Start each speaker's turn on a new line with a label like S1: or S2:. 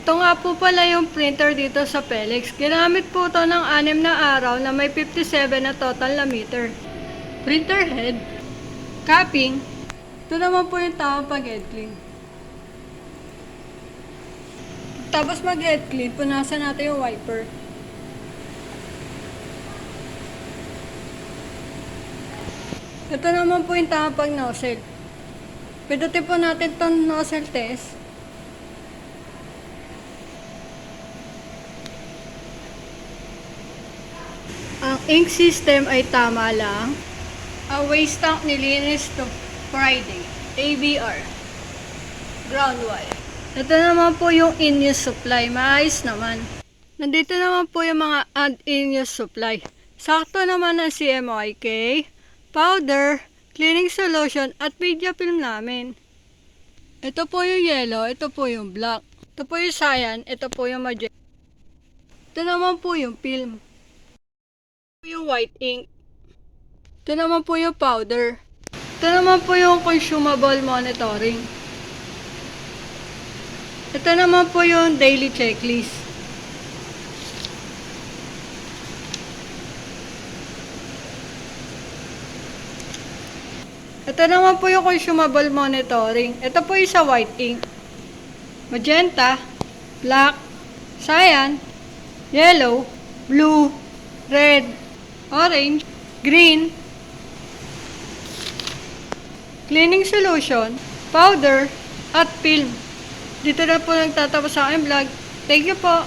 S1: Ito nga po pala yung printer dito sa Pelex. Ginamit po ito ng 6 na araw na may 57 na total na meter. Printer head, capping. Ito naman po yung tamang pag-head clean. Tapos mag-head clean, punasan natin yung wiper. Ito naman po yung tamang pag-nozzle. Pindutin po natin itong nozzle test. Ang ink system ay tama lang. Ang waste tank nilinis to Friday. ABR. Ground wire. Ito naman po yung in-use supply. Maayos naman. Nandito naman po yung mga in-use supply. Sakto naman ang CMYK, powder, cleaning solution, at media film namin. Ito po yung yellow, ito po yung black. Ito po yung cyan, ito po yung magenta. Ito naman po yung film. Ito yung white ink. Ito naman po yung powder. Ito naman po yung consumable monitoring. Ito naman po yung daily checklist. Ito naman po yung consumable monitoring. Ito po yung sa white ink. Magenta, black, cyan, yellow, blue, red, orange, green, cleaning solution, powder, at film. Dito na po nagtatapos sa aking vlog. Thank you po.